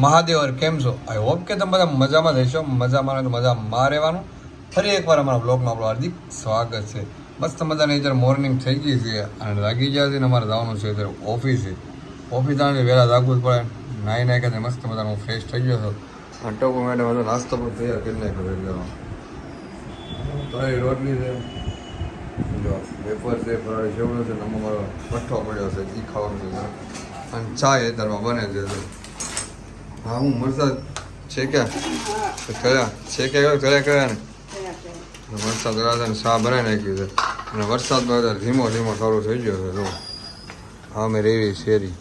મહાદેવ કેમ છો? I hope કે તમે બધા મજામાં રહેશો. મજામાં તો મજામાં રહેવાનું. ફરી એકવાર અમારા બ્લોગમાં આપણું હાર્દિક સ્વાગત છે. મસ્ત મજાની અત્યારે મોર્નિંગ થઈ ગઈ છે અને લાગી ગયા છે ને અમારે જવાનું છે અત્યારે ઓફિસે. ઓફિસ જવાનું વહેલા જાગવું જ પડે. નાહી કે મસ્ત મજાનો હું ફ્રેશ થઈ ગયો છું અને ટોકો માટે બધો નાસ્તો પણ તૈયાર કરી નાખ્યો. એટલે તળી રોટલી છે, વેફર છે, ફરાળી સેવડો છે, નમો મારો મઠ્ઠો પડ્યો છે, એ ખાવાનું છે અને ચા એ તરમાં બને છે. હા હું વરસાદ છે કે કયા છે કે કયા ને વરસાદ રહ્યા છે ને શા બનાવી નાખ્યું છે અને વરસાદમાં અત્યારે ધીમો ધીમો શરૂ થઈ ગયો છે. જો હા મેં રેવી શેરી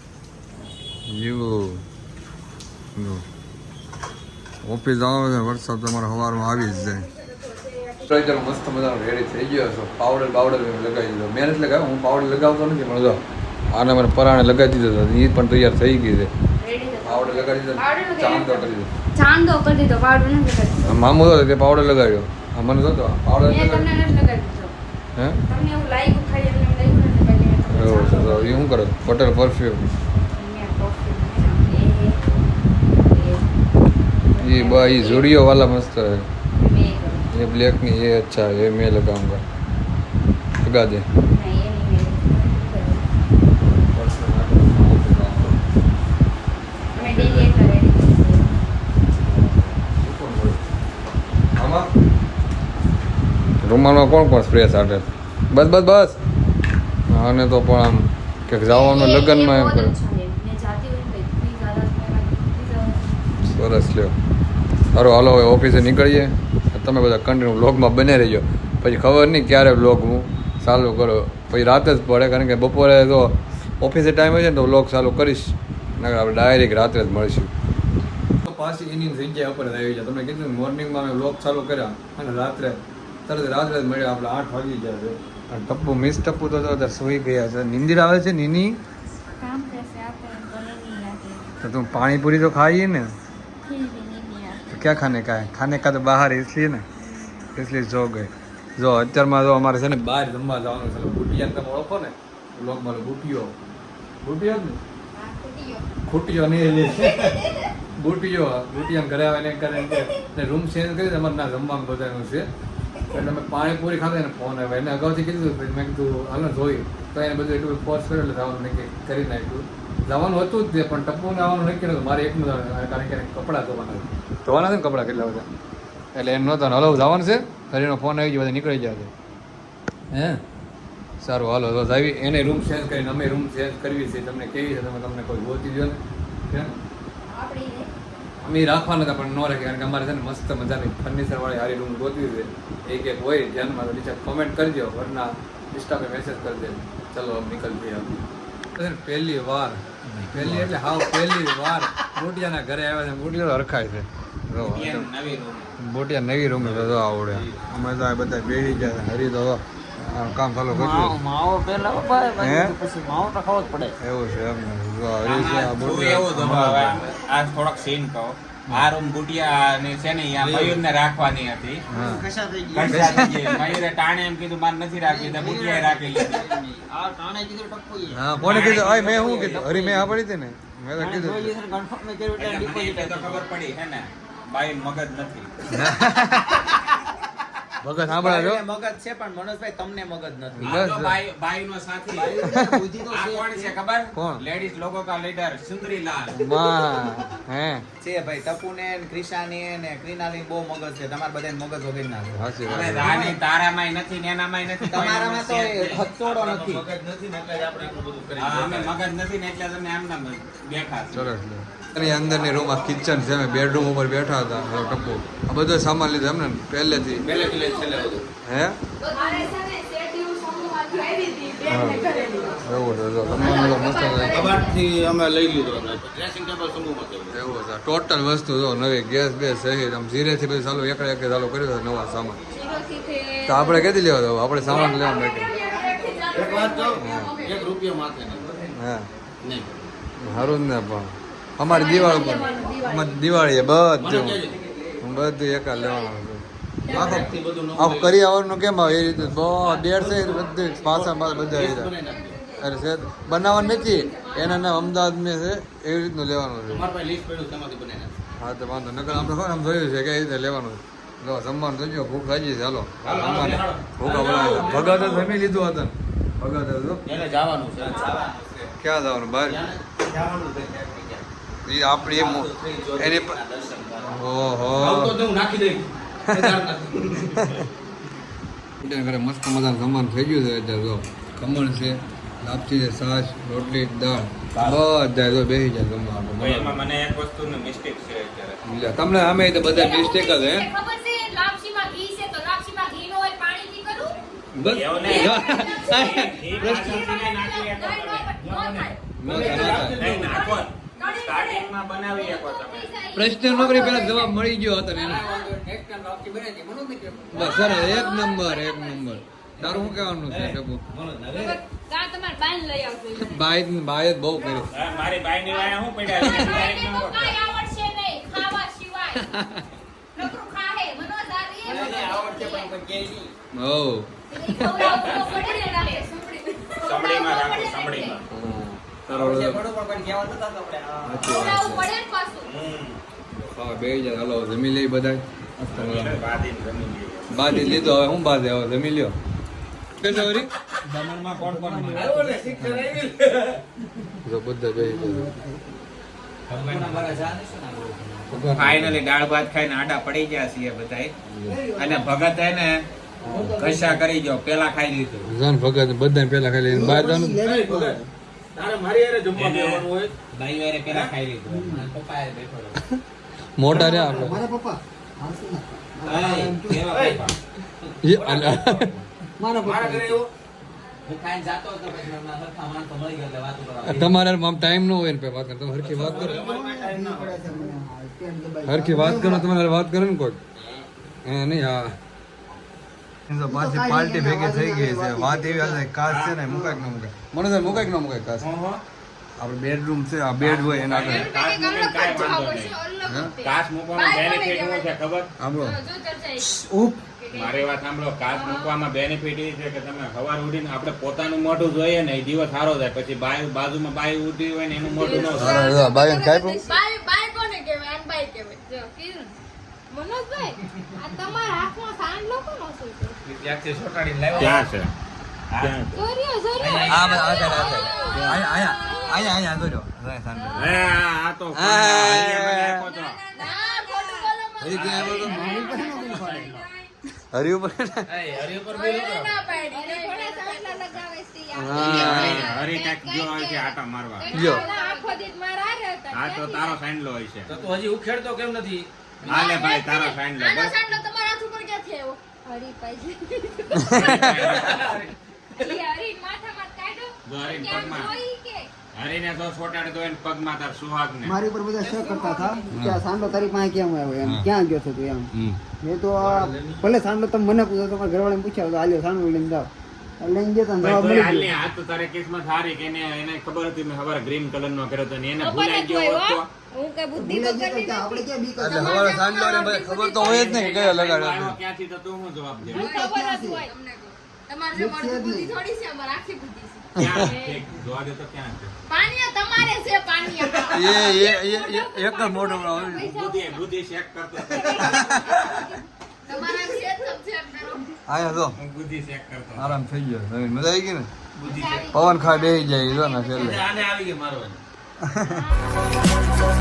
ઓફિસ જવાનું છે. વરસાદ તમારે સવારમાં આવી જ જાય. મસ્ત મજાનો રેડી થઈ ગયો છો. પાવડર લગાવી દીધો. મેં નથી લગાવ્યો, હું પાવડર લગાવતો નથી પણ જો આને મને પરાણે લગાવી દીધો હતો. એ પણ તૈયાર થઈ ગઈ છે. પાવડર લગાડી દીધો, ચાંદો કરી દીધો. પાવડર નથી લગાડ્યો. મામુ તો તે પાવડર લગાવ્યો. મને તો પાવડર હે તમને એવું લાગ્યું ખાઈ એટલે એવું છે. તો એ શું કરો હોટેલ પરફ્યુમ ये भाई जुड़ियो वाला मस्त है. ये ब्लैक नहीं, ये अच्छा है, ये मैं लगाऊंगा. लगा दे. રૂમાલમાં કોણ કોણ સ્પ્રે સાટે? બસ બસ બસ. આને તો પણ આમ કે જવાનું લગ્નમાં એમ કરે. સરસ લ્યો. સારું હાલો હવે ઓફિસે નીકળીએ. તમે બધા કન્ટિન્યુ વ્લોગમાં બને રહીજો. પછી ખબર નહીં ક્યારે વ્લોગ હું ચાલુ કરો. પછી રાતે જ પડે કારણ કે બપોરે તો ઓફિસે ટાઈમ હોય છે ને તો વ્લોગ ચાલુ કરીશ. નકર આપણે ડાયરેક્ટ રાત્રે જ મળીશું. તો પાછી એની જગ્યા ઉપર આવી જાય. તમને કીધું મોર્નિંગમાં અમે વ્લોગ ચાલુ કર્યા અને રાત્રે જ મળ્યા. આપણે 8 વાગી ગયા છે. અને ટપ્પુ મિસ ટપ્પુ તો અત્યારે સૂઈ ગયા છે. નીંદર આવે છે નીની તો તું પાણીપુરી તો ખાઈએ ને तो क्या खाने का तो बाहर इसलिए ना, इसलिए जो गए. જો અત્યારમાં જો અમારે છે ને બહાર જમવા જવાનું છે. બુટિયા તમે ઓળખો ને બ્લોગમાં બુટિયો ને ખૂટીઓ નહીં બુટિયાને ઘરે આવે ને રૂમ ચેન્જ કરી અમારે ના જમવાનું બધાનું છે. એટલે અમે પાણીપુરી ખાતા ને ફોન આવ્યો એને અગાઉથી કીધું. મેં કીધું હાલો જોઈ તો એને બધું એટલું ફોર્સ કર્યો એટલે જવાનું નક્કી કરી નાખ્યું. જવાનું હતું જ તે પણ ટપ્પુને આવવાનું નક્કી નતું. મારે એકનું જવાનું કારણ કે કપડાં ધોવાના છે ને કપડાં કેટલા બધા એટલે એમ નહોતા. હલો જવાનું છે ઘરેનો ફોન આવી ગયો બધા નીકળી ગયા છે. હે સારું હાલો તો આવી એને રૂમ ચેન્જ કરીને અમે રૂમ ચેન્જ કરવી છે. તમને કેવી છે તમને કોઈ ગોતી દો ને અમે રાખવા નતા પણ ન રાખી કારણ કે અમારે છે ને મસ્ત મજાની ફર્નિચર વાળી સારી રૂમ ગોતવી છે. એક હોય ધ્યાનમાં તો નીચે કોમેન્ટ કરજો વરના ઇન્સ્ટામાં મેસેજ કરી દે. ચલો નીકળતી આપણે પહેલી વાર એટલે પહેલી વાર બુટિયાના ઘરે આવ્યા છે. બુટિયા તો હરખાય છે. બુટિયા નવી રૂમ તો આવડે અમે તો બધા બેસી ગયા હરી તો કામ ચાલુ કર્યું. માવો પેલા પછી માવો તો ખાવો જ પડે એવું છે એમ. આ થોડોક સીન કહો. આ રૂમ બુટિયા ને છે ને મયુર ને રાખવાની હતી. મયુરે ટાણે એમ કીધું મારે નથી રાખવી તો બુટિયા રાખી લીધી. હા કોને કીધું? મેં શું કીધું? હરી મેં આ પડી હતી ને મેં તો કીધું ખબર પડી હે ને બાઈ મગજ નથી. મગજ સાંભળાજો મગજ છે પણ મનોજભાઈ તમને મગજ નથી. બાઈ નો સાથી આ કોણ છે ખબર? કોણ? લેડીઝ લોકો કા લીડર સુંદરીલાલ માં હે છે ભાઈ. ટપુ ને ક્રિશાની ને ક્રિનાલી બહુ મગજ છે. તમાર બધાને મગજ વગર ના સાચી છે. રાની તારામાંય નથી ને એનામાંય નથી. તમારામાં તો હચોડો નથી. મગજ નથી ને એટલે જ આપણે એટલું બધું કરી. હા અમે મગજ નથી ને એટલે તમને આમ નામ બેઠા છે. સરસ. એની અંદરની રૂમ આ કિચન છે. અમે બેડરૂમ ઉપર બેઠા હતા. ટપ્પુ આ બધો સામાન લીધો એમને પહેલેથી છેલ્લે બધું હે એવું છે. કબાટથી અમે લઈ લીધો. ડ્રેસિંગ ટેબલ સમૂહમાં એવું છે. ટોટલ વસ્તુ જો નવી ગેસ બેસ સહિત આમ ધીરેથી બધું ચાલુ એક ચાલુ કર્યું નવા સામાન. તો આપણે ક્યાંથી લેવા દઉં? આપણે સામાન લેવા માટે એક વાત કહું, એક રૂપિયો માથે હા નહીં સારું જ ને પણ અમારી દિવાળી પર અમારી દિવાળી બધું એકા લેવાનું છે. આખું કરી આવવાનું કેમ આવે એ રીતે 150 બધું પાછા બધા અરે છે બનાવવાનું નથી. એના નામ અમદાવાદ મેં છે એવી રીતનું લેવાનું છે. તમારા પાસે લિસ્ટ પડ્યું તેમાંથી બનાવીને. હા તો વાંધો નકર આપણે ખબર આમ જોયું છે કે એ રીતે લેવાનું છે. લો જમવાનું જોજો ભૂખ લાગી છે હાલો ભૂખા બોલાવે ભગત તો જમી લીધું હતા ભગત હતું એને જવાનું છે. ક્યાં જવાનું બહાર જવાનું છે. એ આપણી એની ઓહો આવતો તો હું નાખી દઈ. ઘરે મસ્ત મજાનું જમવાનું થઈ ગયું છે અત્યારે જો ખમણ છે લાપસી છે છાશ રોટલી દાળ બધા જો બેસી જાય જમવાનું એમાં મને એક વસ્તુનું મિસ્ટેક છે અત્યારે. તમને અમે તો બધા મિસ્ટેક જ હે ખબર છે લાપસીમાં ઘી છે તો લાપસીમાં ઘી નો હોય પાણીથી કરું બસ એવું નહીં. ઘી પાછળથી નાખી શકો તમે. નહીં નાખો. સ્ટાર્ટિંગમાં બનાવી શકો તમે. પ્રશ્ન નોકરી પેલા જવાબ મળી ગયો હતો ને એને. બસ સરસ એક નંબર તારું શું કહેવાનું છે ટપુ કા તમારે બાન લઈ આવજો બાય બહુ કરી હા, મારી બાઈની વાયા હું પડ્યા છે. બાઈને તો કાંઈ આવડશે નહીં ખાવા સિવાય નકરું ખાહે મનોદારી એ આવડશે પણ કોઈ કહે નહીં. હો ખવડાવવું તો પડે ને રાતે સંભળીમાં રાખો, સંભળીમાં. ખવડાવવું પડે ને પાછું હમ. બે જાય હાલો જમી લઈ બધા બાંધીને જમી લઈએ. બાદી લીધો હવે હું બાદે હવે જમી લ્યો કેટલો વરી જમણમાં કોણ કોણ મને? જો બધા બે ફાઇનલી દાળ ભાત ખાઈને આડા પડી ગયા છીએ બધાય. અને ભગત એને કશા કરી ગયો પેલા ખાઈ લીધું. જાન ભગત બધા પેલા ખાલી લઈને બહાર જવાનું ભાઈ વારે પેલા ખાઈ લીધું. મોટા રે આપણે એ આલા. તમારે આમ ટાઈમ ન હોય ને પે વાત કરો તમે હરખી વાત કરો તમારે વાત કરો ને કોઈ નહીં હા તો પાછી પાર્ટી ભેગી થઈ ગઈ છે વાત એવી હાલે કાચ છે ને મુકાય ન મુકાય મને તો મુકાય ન મુકાય કાચ આપણે બેડરૂમ છે આ બેડ હોય એના આગળ કાચ મૂકીને કાંઈ વાંધો નહીં. કાચ મૂકવાનો બેનિફિટ શું છે ખબર? સાંભળો જો ચર્ચા ઉપ મારી વાત સાંભળો. કાચ મૂકવામાં બેનિફિટ એ છે કે તમે સવાર ઉઠીને આપણે પોતાનું મોઢું જોઈએ ને એ દિવસ સારો જાય. પછી બાજુમાં બાઈ ઉઠી હોય ને એનું મોઢું ન થાય. બાયન કાપ્યું બાય બાય કોને કહેવાય આન બાય કહેવાય જો કીધું મનોજભાઈ આ તમારા હાથમાં સાંડલો કોનો છે ત્યાંથી ચોટાડીને લાવ્યો. ક્યાં છે? જોરિયો જોરિયો આયા જોજો હે, આ તો હરિયે મને આપ્યો તો. ના ખોટું બોલો મત હરી ક્યાં આવ્યો તો હરી ઉપર કોઈને ના પાડી થોડા સાંડલા લગાવે છે હરી કાંઈક જો હોય છે આટા મારવા. લ્યો. આખો દી મારા હતા આ તો તારો સાંડલો હોય છે. તો તું હજી ઉખેડતો કેમ નથી? હાલે ભાઈ તારો સાંડલો. આનો બસ. સાંડલો તમારા હાથ ઉપર ક્યાંથી આવ્યો હરી પાઈ હરી માથામાં કાઢો જો હરીને ક્યાં પગમાં. જોઈ કે હરીને તો છોટાડે તો એને પગમાં તાર સુહાગને. મારી ઉપર બધા શક કરતા હતા કે આ સાંડલો તારી પાસે કેમ આવ્યો એમ ક્યાં ગયો છો તું એમ મેં તો ભલે સાંડલો તમે મને પૂછો તમારા ઘરવાળાને પૂછ્યા તો હાલ્યો સાંડલો લઈને જાઓ લઈને જતા ને જવાબ ભાઈ, મળી હાલની ગયો આ તો તારે કિસ્મત હારી કે એને ખબર હતી મેં સવારે ગ્રીન કલર નો કર્યો તો ને એને ખબર ભૂલાઈ જ ગયો હોય હોત હો. તો. હું કઈ બુદ્ધિ ભૂલાઈ વગરની જતા આપણે ક્યાં બીક એટલે હવારે સાંજલો ને બધા ખબર તો હોય જ નહીં કે કયો લગાડ્યો આવ્યો છે. ક્યાંથી તો તું શું જવાબ દે? ખબર જ હોય તમારે જો મારી બુદ્ધિ થોડી છે અમારે આખી બુદ્ધિ છે ક્યાં છે? જોવા દે તો ક્યાં છે? પાણીયા તમારે છે પાણીયા એક જ મોટો બનાવો. બુદ્ધિ ચેક કરતો હતો. તમારા છે સબ ચેક કરો આયા જો હું બુદ્ધિ ચેક કરતો હતો. આરામ થઈ ગયો નવીન મજા આવી ગઈ ને બુદ્ધિ ચેક. પવન ખા બેસી જાય જો ને છેલ્લે આને આવી ગઈ મારવાની. હા.